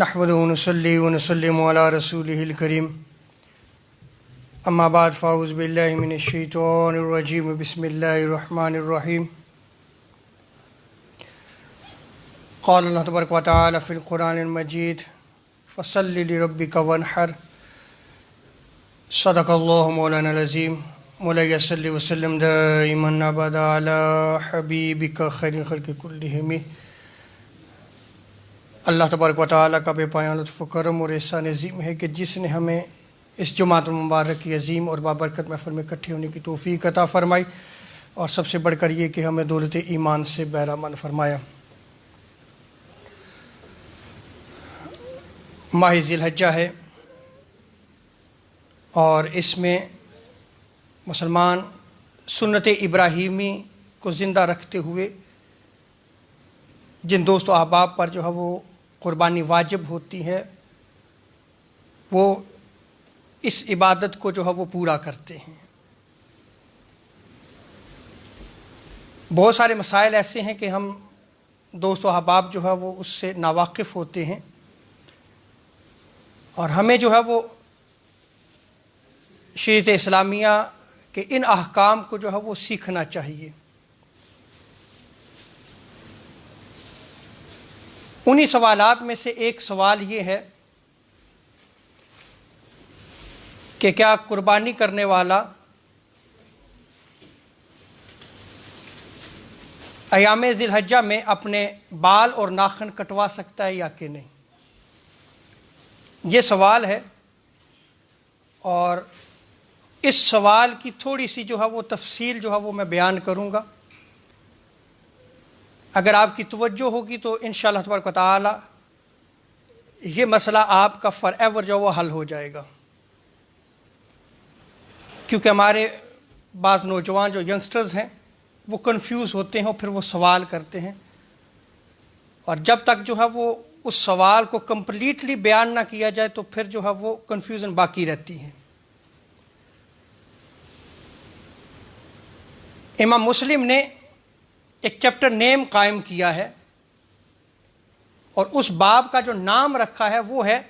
نحمدہ ونصلی ونسلم علی رسولہ الکریم اما بعد فاعوذ باللہ من الشیطان الرجیم بسم اللہ الرحمن الرحیم قال اللہ تبارک و تعالی فی القرآن المجید فصل لربک وانحر صدق اللہ مولانا العظیم مولانا صلی وسلم دائما ابدا علی حبیبک خیر خلق کلہم۔ اللہ تبارک و تعالیٰ کا بے پایان لطف و کرم اور احسان عظیم ہے کہ جس نے ہمیں اس جماعت المبارک کی عظیم اور بابرکت محفل میں اکٹھے ہونے کی توفیق عطا فرمائی، اور سب سے بڑھ کر یہ کہ ہمیں دولت ایمان سے بہرامند فرمایا۔ ماہ ذی الحجہ ہے اور اس میں مسلمان سنت ابراہیمی کو زندہ رکھتے ہوئے جن دوست و احباب پر جو ہے وہ قربانی واجب ہوتی ہے وہ اس عبادت کو جو ہے وہ پورا کرتے ہیں۔ بہت سارے مسائل ایسے ہیں کہ ہم دوست و احباب جو ہے وہ اس سے ناواقف ہوتے ہیں، اور ہمیں جو ہے وہ شریعت اسلامیہ کے ان احکام کو جو ہے وہ سیکھنا چاہیے۔ انہی سوالات میں سے ایک سوال یہ ہے کہ کیا قربانی کرنے والا ایام ذی الحجہ میں اپنے بال اور ناخن کٹوا سکتا ہے یا کہ نہیں؟ یہ سوال ہے، اور اس سوال کی تھوڑی سی جو ہے وہ تفصیل جو ہے وہ میں بیان کروں گا۔ اگر آپ کی توجہ ہوگی تو انشاءاللہ تبارک و تعالی یہ مسئلہ آپ کا فار ایور جو وہ حل ہو جائے گا، کیونکہ ہمارے بعض نوجوان جو ینگسٹرز ہیں وہ کنفیوز ہوتے ہیں اور پھر وہ سوال کرتے ہیں، اور جب تک جو ہے وہ اس سوال کو کمپلیٹلی بیان نہ کیا جائے تو پھر جو ہے وہ کنفیوژن باقی رہتی ہے۔ امام مسلم نے ایک چیپٹر نیم قائم کیا ہے، اور اس باب کا جو نام رکھا ہے وہ ہے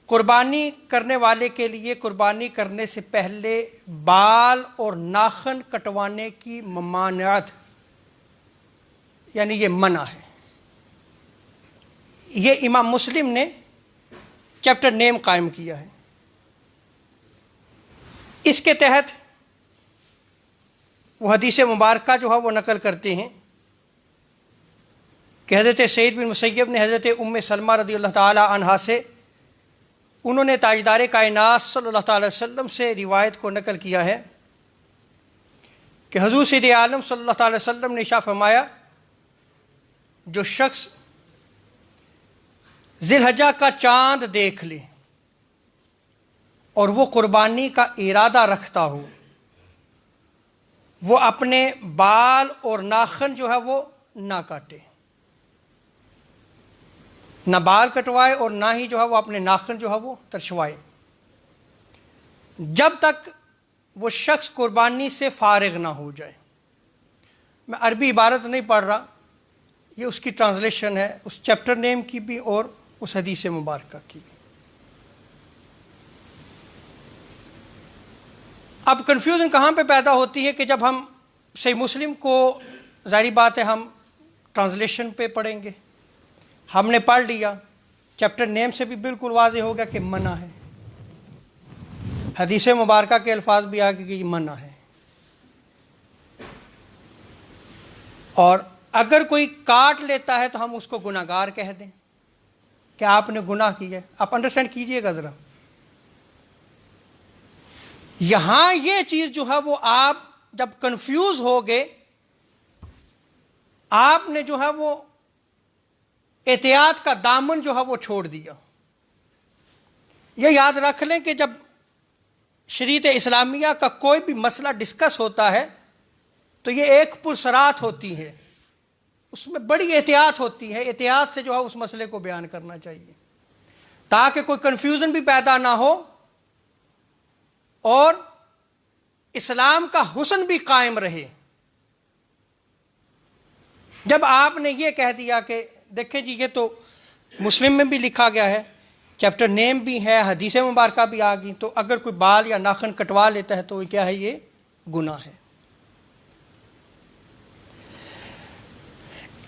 قربانی کرنے والے کے لیے قربانی کرنے سے پہلے بال اور ناخن کٹوانے کی ممانعت، یعنی یہ منع ہے۔ یہ امام مسلم نے چیپٹر نیم قائم کیا ہے۔ اس کے تحت وہ حدیث مبارکہ جو ہے وہ نقل کرتے ہیں کہ حضرت سعید بن مسیب نے حضرت ام سلمہ رضی اللہ تعالی عنہا سے، انہوں نے تاجدار کائنات صلی اللہ تعالی وسلم سے روایت کو نقل کیا ہے کہ حضور سید عالم صلی اللہ تعالی وسلم نے ارشاد فرمایا، جو شخص ذی الحجہ کا چاند دیکھ لے اور وہ قربانی کا ارادہ رکھتا ہو، وہ اپنے بال اور ناخن جو ہے وہ نہ کاٹے، نہ بال کٹوائے اور نہ ہی جو ہے وہ اپنے ناخن جو ہے وہ ترشوائے، جب تک وہ شخص قربانی سے فارغ نہ ہو جائے۔ میں عربی عبارت نہیں پڑھ رہا، یہ اس کی ٹرانسلیشن ہے اس چیپٹر نیم کی بھی اور اس حدیث مبارکہ کی بھی۔ اب کنفیوژن کہاں پہ پیدا ہوتی ہے کہ جب ہم صحیح مسلم کو، ظاہری بات ہے ہم ٹرانسلیشن پہ پڑھیں گے، ہم نے پڑھ لیا، چیپٹر نیم سے بھی بالکل واضح ہو گیا کہ منع ہے، حدیث مبارکہ کے الفاظ بھی آگے کہ یہ منع ہے، اور اگر کوئی کاٹ لیتا ہے تو ہم اس کو گناہ گار کہہ دیں کہ آپ نے گناہ کیا ہے۔ آپ انڈرسٹینڈ کیجئے گا ذرا، یہاں یہ چیز جو ہے وہ آپ جب کنفیوز ہو گئے، آپ نے جو ہے وہ احتیاط کا دامن جو ہے وہ چھوڑ دیا۔ یہ یاد رکھ لیں کہ جب شریعت اسلامیہ کا کوئی بھی مسئلہ ڈسکس ہوتا ہے تو یہ ایک پرسرات ہوتی ہے، اس میں بڑی احتیاط ہوتی ہے، احتیاط سے جو ہے اس مسئلے کو بیان کرنا چاہیے تاکہ کوئی کنفیوژن بھی پیدا نہ ہو اور اسلام کا حسن بھی قائم رہے۔ جب آپ نے یہ کہہ دیا کہ دیکھیں جی یہ تو مسلم میں بھی لکھا گیا ہے، چیپٹر نیم بھی ہے، حدیث مبارکہ بھی آ گئی. تو اگر کوئی بال یا ناخن کٹوا لیتا ہے تو کیا ہے؟ یہ گناہ ہے.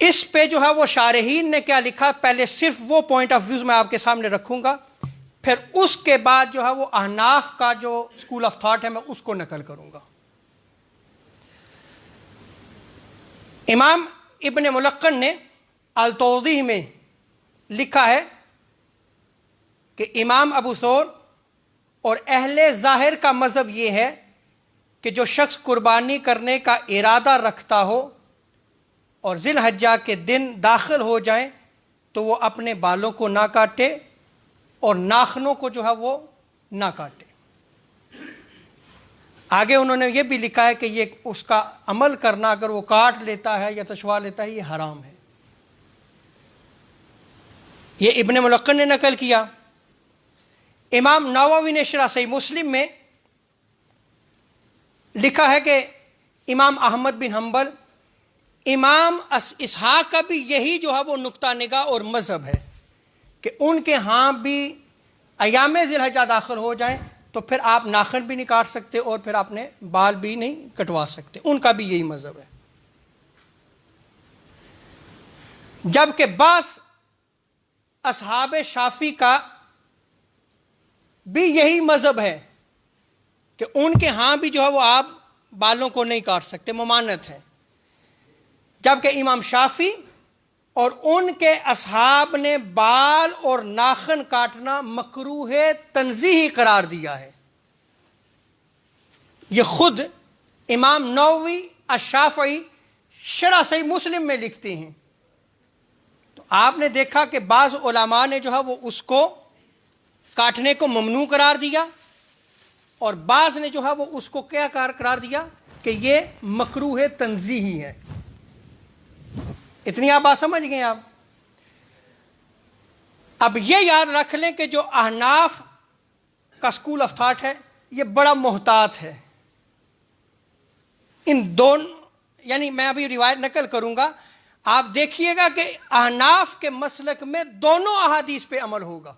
اس پہ جو ہے وہ شارحین نے کیا لکھا، پہلے صرف وہ پوائنٹ آف ویوز میں آپ کے سامنے رکھوں گا، پھر اس کے بعد جو ہے وہ احناف کا جو اسکول آف تھاٹ ہے میں اس کو نقل کروں گا. امام ابن ملقن نے التوضیح میں لکھا ہے کہ امام ابو ثور اور اہل ظاہر کا مذہب یہ ہے کہ جو شخص قربانی کرنے کا ارادہ رکھتا ہو اور ذی الحجہ کے دن داخل ہو جائیں تو وہ اپنے بالوں کو نہ کاٹے اور ناخنوں کو جو ہے وہ نہ کاٹے. آگے انہوں نے یہ بھی لکھا ہے کہ یہ اس کا عمل کرنا اگر وہ کاٹ لیتا ہے یا تشوا لیتا ہے یہ حرام ہے. یہ ابن ملقن نے نقل کیا. امام نووی نے شرح صحیح مسلم میں لکھا ہے کہ امام احمد بن حنبل، امام اسحاق کا بھی یہی جو ہے وہ نقطہ نگاہ اور مذہب ہے کہ ان کے ہاں بھی ایام ذی الحجہ داخل ہو جائیں تو پھر آپ ناخن بھی نہیں کاٹ سکتے اور پھر آپ نے بال بھی نہیں کٹوا سکتے. ان کا بھی یہی مذہب ہے. جبکہ بعض اصحاب شافعی کا بھی یہی مذہب ہے کہ ان کے ہاں بھی جو ہے وہ آپ بالوں کو نہیں کاٹ سکتے، ممانعت ہے. جبکہ امام شافعی اور ان کے اصحاب نے بال اور ناخن کاٹنا مکروہ تنزیہی قرار دیا ہے. یہ خود امام نووی الشافعی شرح صحیح مسلم میں لکھتے ہیں. تو آپ نے دیکھا کہ بعض علماء نے جو ہے وہ اس کو کاٹنے کو ممنوع قرار دیا اور بعض نے جو ہے وہ اس کو کیا قرار دیا کہ یہ مکروہ تنزیہی ہے. اتنی آپ بات سمجھ گئے آپ؟ اب یہ یاد رکھ لیں کہ جو احناف کا اسکول آف تھاٹ ہے یہ بڑا محتاط ہے. ان دونوں، یعنی میں ابھی روایت نقل کروں گا، آپ دیکھیے گا کہ احناف کے مسلک میں دونوں احادیث پہ عمل ہوگا.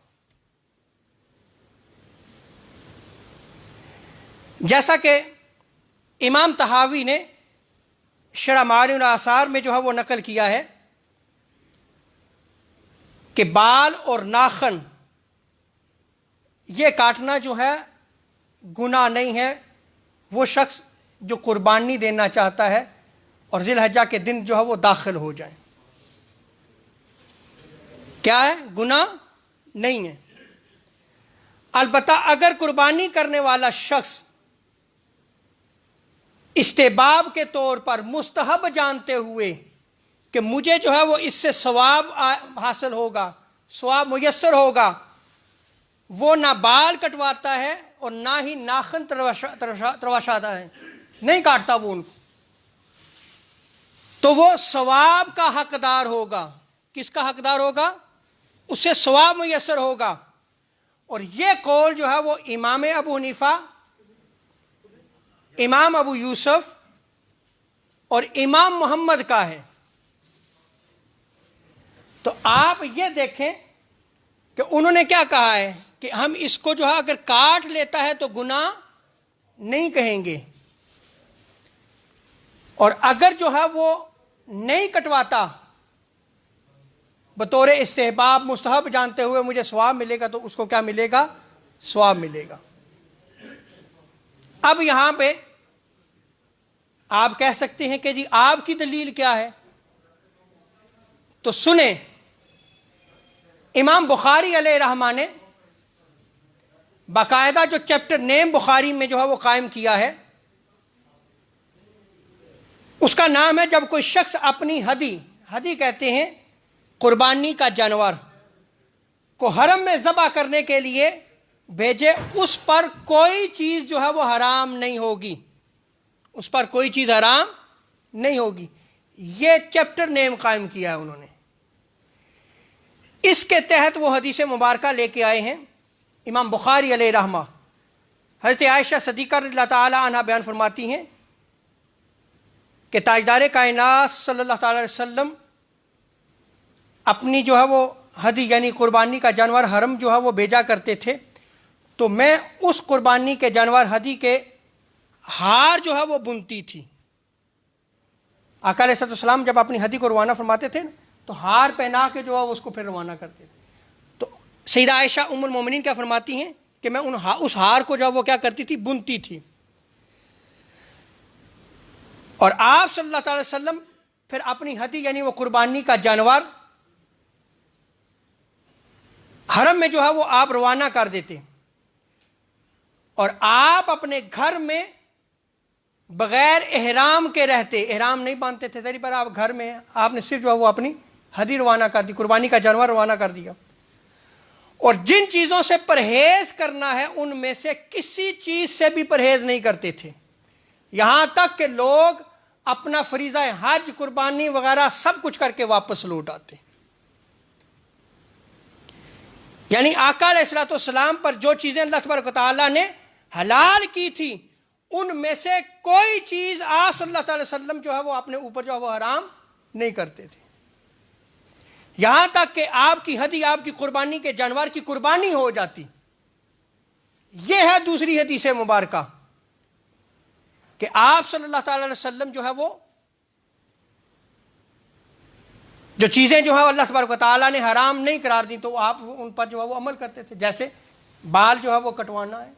جیسا کہ امام طحاوی نے شرح معالم الآثار میں جو ہے وہ نقل کیا ہے کہ بال اور ناخن یہ کاٹنا جو ہے گناہ نہیں ہے. وہ شخص جو قربانی دینا چاہتا ہے اور ذی الحجہ کے دن جو ہے وہ داخل ہو جائیں، کیا ہے؟ گناہ نہیں ہے. البتہ اگر قربانی کرنے والا شخص استحباب کے طور پر مستحب جانتے ہوئے کہ مجھے جو ہے وہ اس سے ثواب حاصل ہوگا، ثواب میسر ہوگا، وہ نہ بال کٹواتا ہے اور نہ ہی ناخن تراشاتا ہے، نہیں کاٹتا وہ ان کو، تو وہ ثواب کا حقدار ہوگا. کس کا حقدار ہوگا؟ اس سے ثواب میسر ہوگا. اور یہ قول جو ہے وہ امام ابو حنیفہ، امام ابو یوسف اور امام محمد کا ہے. تو آپ یہ دیکھیں کہ انہوں نے کیا کہا ہے کہ ہم اس کو جو ہے اگر کاٹ لیتا ہے تو گناہ نہیں کہیں گے، اور اگر جو ہے وہ نہیں کٹواتا بطور استحباب مستحب جانتے ہوئے مجھے ثواب ملے گا تو اس کو کیا ملے گا؟ ثواب ملے گا. اب یہاں پہ آپ کہہ سکتے ہیں کہ جی آپ کی دلیل کیا ہے؟ تو سنیں، امام بخاری علیہ رحمہ نے باقاعدہ جو چیپٹر نیم بخاری میں جو ہے وہ قائم کیا ہے، اس کا نام ہے جب کوئی شخص اپنی ہدی کہتے ہیں قربانی کا جانور کو حرم میں ذبح کرنے کے لیے بھیجے، اس پر کوئی چیز جو ہے وہ حرام نہیں ہوگی، اس پر کوئی چیز حرام نہیں ہوگی. یہ چیپٹر نیم قائم کیا ہے انہوں نے. اس کے تحت وہ حدیث مبارکہ لے کے آئے ہیں امام بخاری علیہ رحمہ. حضرت عائشہ صدیقہ رضی اللہ تعالی عنہا بیان فرماتی ہیں کہ تاجدار کائنات صلی اللہ تعالی علیہ وسلم اپنی جو ہے وہ ہدی یعنی قربانی کا جانور حرم جو ہے وہ بھیجا کرتے تھے، تو میں اس قربانی کے جانور ہدی کے ہار جو ہے وہ بنتی تھی۔ آقا علیہ السلام جب اپنی ہدی کو روانہ فرماتے تھے تو ہار پہنا کے جو ہے اس کو پھر روانہ کرتے تھے۔ تو سیدہ عائشہ ام المومنین کیا فرماتی ہیں کہ میں اس ہار کو جو وہ کیا کرتی تھی، بنتی تھی۔ اور آپ صلی اللہ تعالی وسلم پھر اپنی ہدی یعنی وہ قربانی کا جانور حرم میں جو ہے وہ آپ روانہ کر دیتے، اور آپ اپنے گھر میں بغیر احرام کے رہتے، احرام نہیں باندھتے تھے ذریعے پر، آپ گھر میں آپ نے صرف جو ہے وہ اپنی ہدی روانہ کر دی، قربانی کا جانور روانہ کر دیا۔ اور جن چیزوں سے پرہیز کرنا ہے ان میں سے کسی چیز سے بھی پرہیز نہیں کرتے تھے، یہاں تک کہ لوگ اپنا فریضہ حج قربانی وغیرہ سب کچھ کر کے واپس لوٹ آتے۔ یعنی آقا علیہ السلام پر جو چیزیں اللہ تبارک و تعالیٰ نے حلال کی تھی ان میں سے کوئی چیز آپ صلی اللہ تعالی وسلم جو ہے وہ اپنے اوپر جو ہے وہ حرام نہیں کرتے تھے، یہاں تک کہ آپ کی ہدی، آپ کی قربانی کے جانور کی قربانی ہو جاتی۔ یہ ہے دوسری حدیث مبارکہ کہ آپ صلی اللہ تعالی وسلم جو ہے وہ جو چیزیں جو ہے اللہ تبارک و تعالیٰ نے حرام نہیں قرار دی تو آپ ان پر جو ہے وہ عمل کرتے تھے، جیسے بال جو ہے وہ کٹوانا ہے،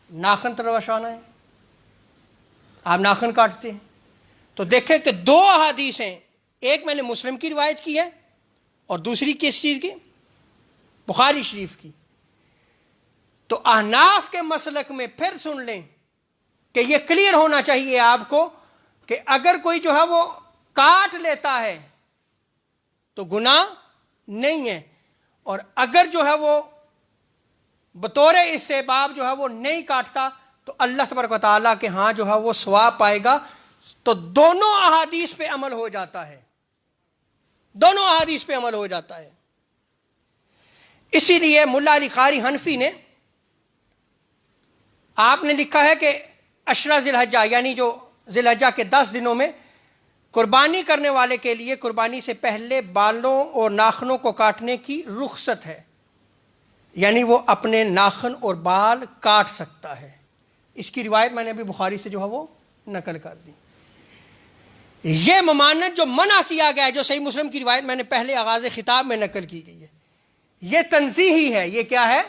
ناخن تراشانا ہے، آپ ناخن کاٹتے ہیں۔ تو دیکھیں کہ دو احادیث ہیں، ایک میں نے مسلم کی روایت کی ہے اور دوسری کس چیز کی؟ بخاری شریف کی۔ تو احناف کے مسلک میں پھر سن لیں کہ یہ کلیئر ہونا چاہیے آپ کو کہ اگر کوئی جو ہے وہ کاٹ لیتا ہے تو گناہ نہیں ہے، اور اگر جو ہے وہ بطور استحباب جو ہے وہ نہیں کاٹتا تو اللہ تبارک و تعالیٰ کے ہاں جو ہے وہ ثواب پائے گا۔ تو دونوں احادیث پہ عمل ہو جاتا ہے، دونوں احادیث پہ عمل ہو جاتا ہے۔ اسی لیے ملا علی قاری حنفی نے آپ نے لکھا ہے کہ عشرہ ذی الحجہ یعنی جو ذی الحجہ کے 10 دنوں میں قربانی کرنے والے کے لیے قربانی سے پہلے بالوں اور ناخنوں کو کاٹنے کی رخصت ہے، یعنی وہ اپنے ناخن اور بال کاٹ سکتا ہے۔ اس کی روایت میں نے ابھی بخاری سے جو ہے وہ نقل کر دی۔ یہ ممانعت جو منع کیا گیا ہے، جو صحیح مسلم کی روایت میں نے پہلے آغاز خطاب میں نقل کی گئی ہے، یہ تنزیہی ہے۔ یہ کیا ہے؟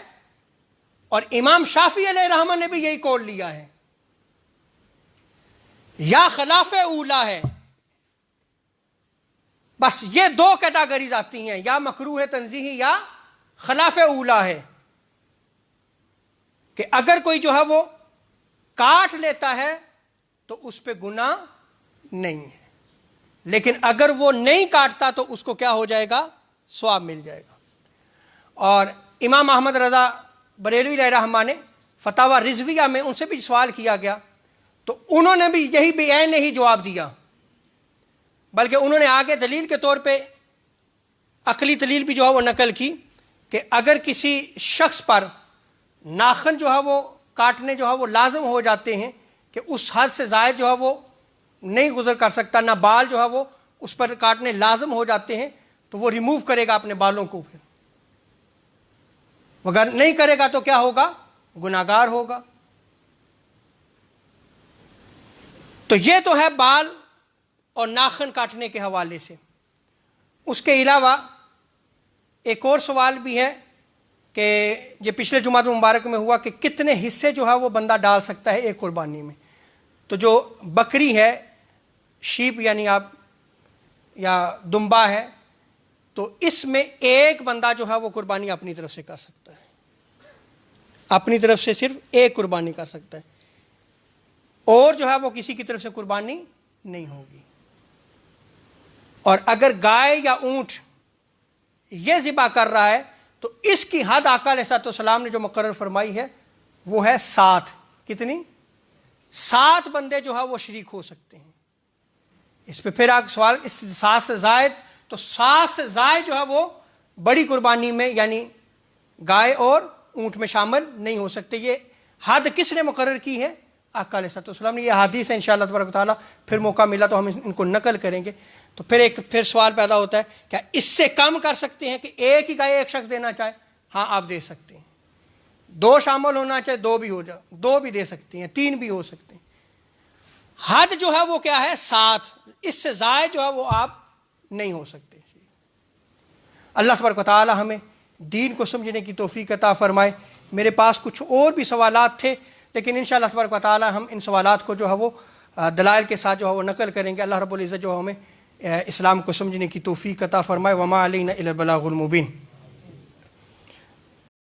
اور امام شافعی علیہ رحمہ نے بھی یہی قول لیا ہے، یا خلاف اولا ہے۔ بس یہ دو کیٹاگریز آتی ہیں، یا مکروہ تنزیہی یا خلاف اولا ہے، کہ اگر کوئی جو ہے وہ کاٹ لیتا ہے تو اس پہ گناہ نہیں ہے، لیکن اگر وہ نہیں کاٹتا تو اس کو کیا ہو جائے گا؟ ثواب مل جائے گا۔ اور امام احمد رضا بریلوی علیہ رحمہ نے فتاوی رضویہ میں ان سے بھی سوال کیا گیا تو انہوں نے بھی یہی بے عین ہی جواب دیا، بلکہ انہوں نے آگے دلیل کے طور پہ عقلی دلیل بھی جو ہے وہ نقل کی کہ اگر کسی شخص پر ناخن جو ہے وہ کاٹنے جو ہے وہ لازم ہو جاتے ہیں کہ اس حد سے زائد جو ہے وہ نہیں گزر کر سکتا، نہ بال جو ہے وہ اس پر کاٹنے لازم ہو جاتے ہیں، تو وہ ریموو کرے گا اپنے بالوں کو، پھر اگر نہیں کرے گا تو کیا ہوگا؟ گناہگار ہوگا۔ تو یہ تو ہے بال اور ناخن کاٹنے کے حوالے سے۔ اس کے علاوہ ایک اور سوال بھی ہے کہ یہ پچھلے جمعہ مبارک میں ہوا کہ کتنے حصے جو ہے وہ بندہ ڈال سکتا ہے ایک قربانی میں۔ تو جو بکری ہے، شیپ یعنی آپ یا دمبا ہے، تو اس میں ایک بندہ جو ہے وہ قربانی اپنی طرف سے کر سکتا ہے، اپنی طرف سے صرف ایک قربانی کر سکتا ہے، اور جو ہے وہ کسی کی طرف سے قربانی نہیں ہوگی۔ اور اگر گائے یا اونٹ یہ ذبح کر رہا ہے تو اس کی حد آقا علیہ السلام نے جو مقرر فرمائی ہے وہ ہے 7۔ کتنی؟ 7 بندے جو ہے وہ شریک ہو سکتے ہیں اس پہ۔ پھر آپ سوال اس 7 سے زائد، تو 7 سے زائد جو ہے وہ بڑی قربانی میں یعنی گائے اور اونٹ میں شامل نہیں ہو سکتے۔ یہ حد کس نے مقرر کی ہے؟ آقا علیہ السلام نے. یہ حدیث ہے انشاءاللہ تبارک و تعالیٰ پھر موقع ملا تو ہم ان کو نقل کریں گے. تو پھر سوال پیدا ہوتا ہے کیا اس سے کم کر سکتے ہیں کہ ایک ہی گائے ایک شخص دینا چاہے؟ ہاں آپ دے سکتے ہیں. 2 شامل ہونا چاہے 2 بھی ہو جائے, 2 بھی دے سکتے ہیں, 3 بھی ہو سکتے ہیں. حد جو ہے وہ کیا ہے 7, اس سے زائد جو ہے وہ آپ نہیں ہو سکتے. اللہ تبارک و تعالی ہمیں دین کو سمجھنے کی توفیق عطا فرمائے. میرے پاس کچھ اور بھی سوالات تھے لیکن انشاءاللہ تبارک و تعالی ہم ان سوالات کو جو ہے وہ دلائل کے ساتھ جو ہے وہ نقل کریں گے. اللہ رب العزت جو ہمیں اسلام کو سمجھنے کی توفیق عطا فرمائے. وما علینا الا البلاغ المبین.